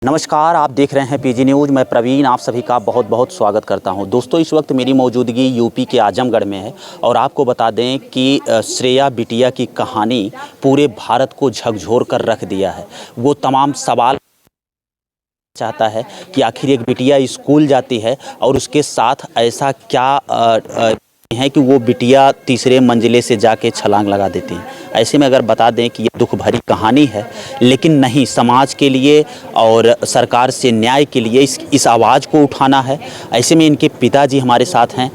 नमस्कार, आप देख रहे हैं पीजी न्यूज़। मैं प्रवीण आप सभी का बहुत बहुत स्वागत करता हूं। दोस्तों, इस वक्त मेरी मौजूदगी यूपी के आजमगढ़ में है और आपको बता दें कि श्रेया बिटिया की कहानी पूरे भारत को झकझोर कर रख दिया है। वो तमाम सवाल चाहता है कि आखिर एक बिटिया स्कूल जाती है और उसके साथ ऐसा क्या है कि वो बिटिया तीसरे मंजिले से जाके छलांग लगा देती है। ऐसे में अगर बता दें कि ये दुख भरी कहानी है, लेकिन नहीं, समाज के लिए और सरकार से न्याय के लिए इस आवाज़ को उठाना है। ऐसे में इनके पिताजी हमारे साथ हैं,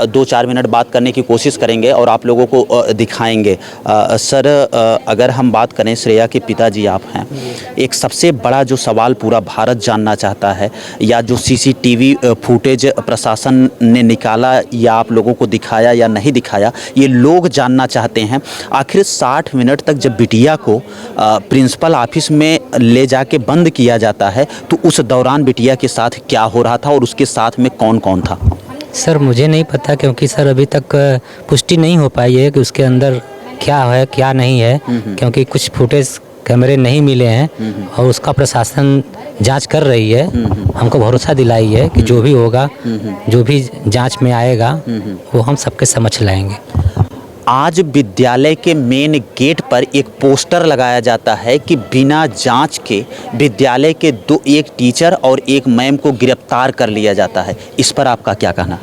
2-4 मिनट बात करने की कोशिश करेंगे और आप लोगों को दिखाएंगे। सर, अगर हम बात करें, श्रेया के पिताजी आप हैं, एक सबसे बड़ा जो सवाल पूरा भारत जानना चाहता है, या जो सीसीटीवी फुटेज प्रशासन ने निकाला या आप लोगों को दिखाया या नहीं दिखाया, ये लोग जानना चाहते हैं। आखिर 60 मिनट तक जब बिटिया को प्रिंसिपल ऑफिस में ले जाके बंद किया जाता है, तो उस दौरान बिटिया के साथ क्या हो रहा था और उसके साथ में कौन कौन था? सर, मुझे नहीं पता, क्योंकि सर अभी तक पुष्टि नहीं हो पाई है कि उसके अंदर क्या है क्या नहीं है, क्योंकि कुछ फुटेज कैमरे नहीं मिले हैं और उसका प्रशासन जांच कर रही है। हमको भरोसा दिलाई है कि जो भी होगा, जो भी जांच में आएगा, वो हम सबके समझ लाएंगे। आज विद्यालय के मेन गेट पर एक पोस्टर लगाया जाता है कि बिना जांच के विद्यालय के एक टीचर और एक मैम को गिरफ्तार कर लिया जाता है। इस पर आपका क्या कहना?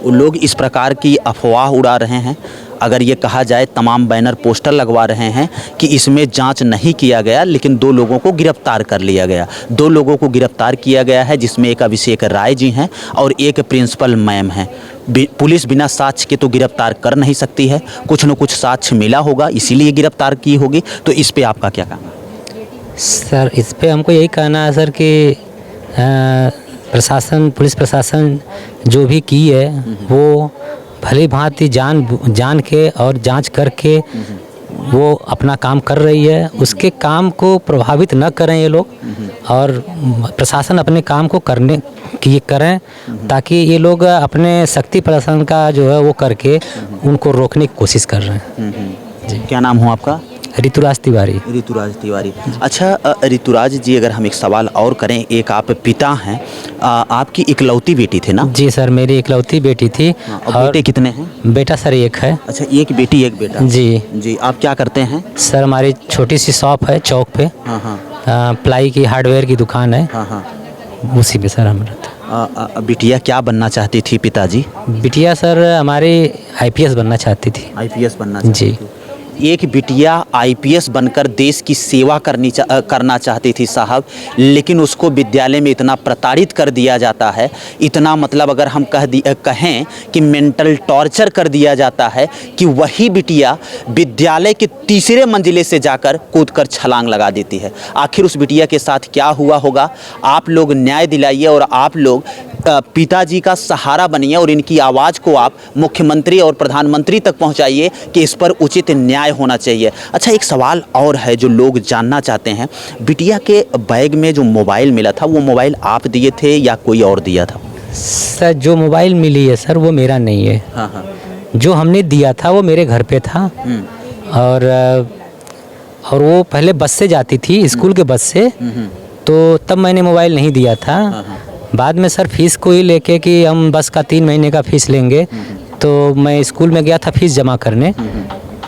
वो लोग इस प्रकार की अफवाह उड़ा रहे हैं। अगर ये कहा जाए, तमाम बैनर पोस्टर लगवा रहे हैं कि इसमें जांच नहीं किया गया, लेकिन 2 लोगों को गिरफ्तार कर लिया गया। 2 लोगों को गिरफ्तार किया गया है, जिसमें एक अभिषेक राय जी हैं और एक प्रिंसिपल मैम हैं। पुलिस बिना साक्ष्य के तो गिरफ्तार कर नहीं सकती है, कुछ न कुछ साक्ष्य मिला होगा, इसीलिए गिरफ्तार की होगी। तो इस पे आपका क्या कहना? सर, इस पे हमको यही कहना है सर कि प्रशासन, पुलिस प्रशासन जो भी की है, वो भली भांति जान के और जांच करके वो अपना काम कर रही है। उसके काम को प्रभावित न करें ये लोग, और प्रशासन अपने काम को करें, ताकि ये लोग अपने शक्ति प्रदर्शन का जो है वो करके उनको रोकने की कोशिश कर रहे हैं। जी, क्या नाम हो आपका? ऋतुराज तिवारी। ऋतुराज तिवारी। अच्छा ऋतुराज जी, अगर हम एक सवाल और करें, एक आप पिता हैं, आपकी इकलौती बेटी थी ना? जी सर, मेरी इकलौती बेटी थी। और बेटे कितने हैं? बेटा सर एक है। अच्छा, एक बेटी एक बेटा। जी जी। आप क्या करते हैं? सर, हमारी छोटी सी शॉप है चौक पे। हाँ। प्लाई की हार्डवेयर की दुकान है। हाँ। उसी में सर हम रहते। बिटिया क्या बनना चाहती थी पिताजी? बिटिया सर हमारी आईपीएस बनना चाहती थी। आईपीएस बनना चाहती जी। थी। एक बिटिया आईपीएस बनकर देश की सेवा करना चाहती थी साहब, लेकिन उसको विद्यालय में इतना प्रताड़ित कर दिया जाता है, इतना मतलब अगर हम कहें कि मेंटल टॉर्चर कर दिया जाता है, कि वही बिटिया विद्यालय के तीसरे मंजिले से जाकर कूदकर छलांग लगा देती है। आखिर उस बिटिया के साथ क्या हुआ होगा? आप लोग न्याय दिलाइए और आप लोग पिताजी का सहारा बनिए और इनकी आवाज़ को आप मुख्यमंत्री और प्रधानमंत्री तक पहुंचाइए कि इस पर उचित न्याय होना चाहिए। अच्छा, एक सवाल और है जो लोग जानना चाहते हैं, बिटिया के बैग में जो मोबाइल मिला था, वो मोबाइल आप दिए थे या कोई और दिया था? सर, जो मोबाइल मिली है सर, वो मेरा नहीं है। हाँ। जो हमने दिया था वो मेरे घर पे था। और वो पहले बस से जाती थी, स्कूल के बस से, तो तब मैंने मोबाइल नहीं दिया था। बाद में सर फीस को ही लेके कि हम बस का 3 महीने का फ़ीस लेंगे, तो मैं स्कूल में गया था फ़ीस जमा करने।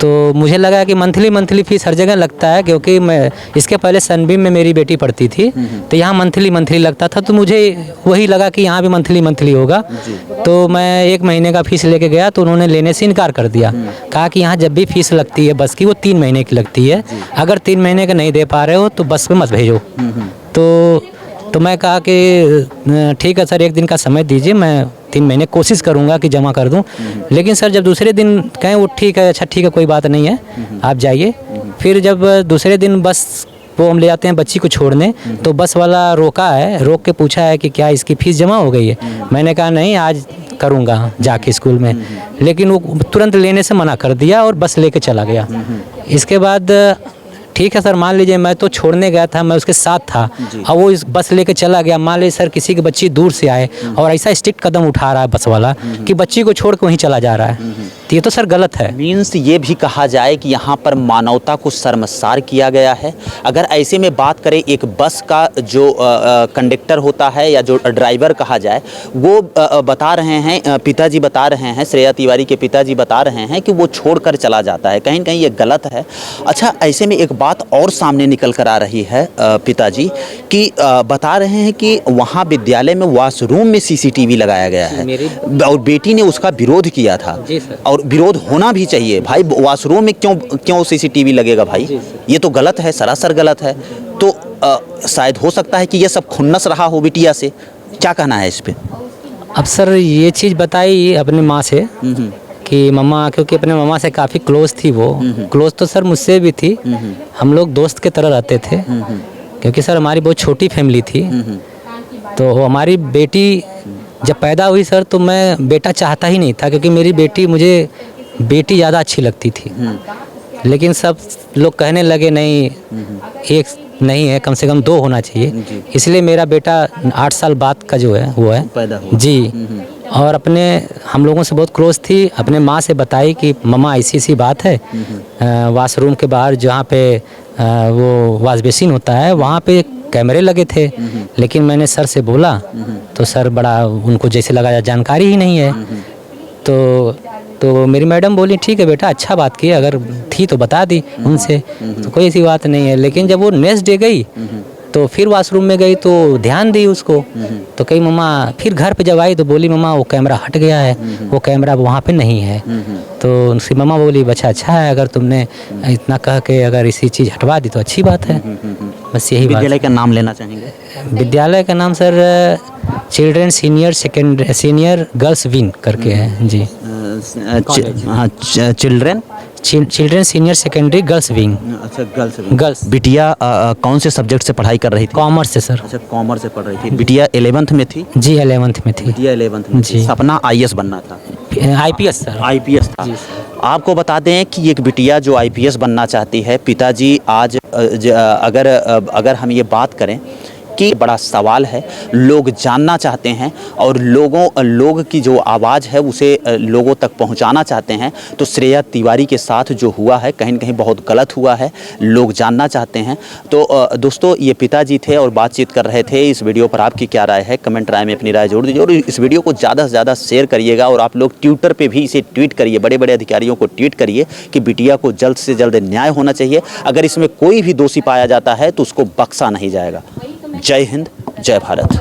तो मुझे लगा कि मंथली फ़ीस हर जगह लगता है, क्योंकि मैं इसके पहले सनबीम में मेरी बेटी पढ़ती थी, तो यहाँ मंथली लगता था, तो मुझे वही लगा कि यहाँ भी मंथली होगा। तो मैं 1 महीने का फ़ीस लेके गया, तो उन्होंने लेने से इनकार कर दिया। कहा कि यहाँ जब भी फ़ीस लगती है बस की, वो 3 महीने की लगती है, अगर 3 महीने का नहीं दे पा रहे हो तो बस में मत भेजो। तो मैं कहा कि ठीक है सर, 1 दिन का समय दीजिए, मैं 3 महीने कोशिश करूंगा कि जमा कर दूं। लेकिन सर जब दूसरे दिन कहें वो ठीक है, अच्छा ठीक है, कोई बात नहीं है, आप जाइए। फिर जब दूसरे दिन बस वो हम ले जाते हैं बच्ची को छोड़ने, तो बस वाला रोक के पूछा है कि क्या इसकी फ़ीस जमा हो गई है? मैंने कहा नहीं, आज करूँगा जाके स्कूल में। लेकिन वो तुरंत लेने से मना कर दिया और बस लेके चला गया। इसके बाद ठीक है सर, मान लीजिए मैं तो छोड़ने गया था, मैं उसके साथ था, और वो इस बस लेके चला गया। मान लीजिए सर किसी की बच्ची दूर से आए और ऐसा स्ट्रिक्ट कदम उठा रहा है बस वाला कि बच्ची को छोड़ के वहीं चला जा रहा है, तो ये तो सर गलत है। मीन्स ये भी कहा जाए कि यहाँ पर मानवता को शर्मसार किया गया है। अगर ऐसे में बात करें, एक बस का जो कंडक्टर होता है या जो ड्राइवर कहा जाए, वो बता रहे हैं, पिताजी बता रहे हैं, श्रेया तिवारी के पिताजी बता रहे हैं कि वो छोड़कर चला जाता है। कहीं न कहीं ये गलत है। अच्छा, ऐसे में एक बात और सामने निकल कर आ रही है पिताजी कि बता रहे हैं कि वहाँ विद्यालय में वॉशरूम में सीसीटीवी लगाया गया है और बेटी ने उसका विरोध किया था। जी सर। और विरोध होना भी चाहिए भाई, वॉशरूम में क्यों सीसीटीवी लगेगा भाई? ये तो गलत है, सरासर गलत है। तो शायद हो सकता है कि ये सब खुन्नस रहा हो बिटिया से। क्या कहना है इस पे? अब सर ये चीज़ बताई अपनी माँ से कि मम्मा, क्योंकि अपने मम्मा से काफ़ी क्लोज थी वो। क्लोज तो सर मुझसे भी थी, हम लोग दोस्त के तरह रहते थे, क्योंकि सर हमारी बहुत छोटी फैमिली थी। तो हमारी बेटी जब पैदा हुई सर, तो मैं बेटा चाहता ही नहीं था, क्योंकि मेरी बेटी, मुझे बेटी ज़्यादा अच्छी लगती थी। लेकिन सब लोग कहने लगे नहीं, एक नहीं है, कम से कम 2 होना चाहिए। इसलिए मेरा बेटा 8 साल बाद का जो है वो है पैदा हुआ। जी। और अपने हम लोगों से बहुत क्लोज थी, अपने माँ से बताई कि मम्मा ऐसी बात है, वॉशरूम के बाहर जहाँ पे वो वॉश बेसिन होता है, वहाँ पे कैमरे लगे थे। लेकिन मैंने सर से बोला तो सर बड़ा उनको जैसे लगा जानकारी ही नहीं है। तो मेरी मैडम बोली ठीक है बेटा, अच्छा बात की, अगर थी तो बता दी उनसे, तो कोई ऐसी बात नहीं है। लेकिन जब वो नेक्स्ट डे गई तो फिर वॉशरूम में गई तो ध्यान दी उसको, तो कही मम्मा, फिर घर पे जब आई तो बोली मम्मा वो कैमरा हट गया है, वो कैमरा वहाँ पे नहीं है। तो उनकी मम्मा बोली बच्चा अच्छा है, अगर तुमने इतना कह के अगर इसी चीज़ हटवा दी तो अच्छी बात है। बस यही बात। विद्यालय का नाम लेना चाहेंगे? विद्यालय का नाम sir children senior girls wing करके है जी। हाँ, children senior secondary girls wing. अच्छा, गर्ल्स। बिटिया कौन से सब्जेक्ट से पढ़ाई कर रही थी? कॉमर्स से सर। अच्छा, कॉमर्स से पढ़ रही थी। बिटिया 11th में थी? जी 11th में थी। बिटिया 11th में जी। थी। सपना IAS बनना था? IPS sir. IPS था। आपको बता दें कि एक बिटिया जो IPS बनना चाहती है, पिताजी आज अगर हम ये बात करें कि बड़ा सवाल है, लोग जानना चाहते हैं और लोग की जो आवाज़ है उसे लोगों तक पहुंचाना चाहते हैं। तो श्रेया तिवारी के साथ जो हुआ है कहीं न कहीं बहुत गलत हुआ है, लोग जानना चाहते हैं। तो दोस्तों, ये पिताजी थे और बातचीत कर रहे थे। इस वीडियो पर आपकी क्या राय है? कमेंट राय में अपनी राय जोड़ दीजिए और इस वीडियो को ज़्यादा से ज़्यादा शेयर करिएगा। और आप लोग ट्विटर पर भी इसे ट्वीट करिए, बड़े बड़े अधिकारियों को ट्वीट करिए कि बिटिया को जल्द से जल्द न्याय होना चाहिए। अगर इसमें कोई भी दोषी पाया जाता है तो उसको बख्शा नहीं जाएगा। जय हिंद, जय भारत।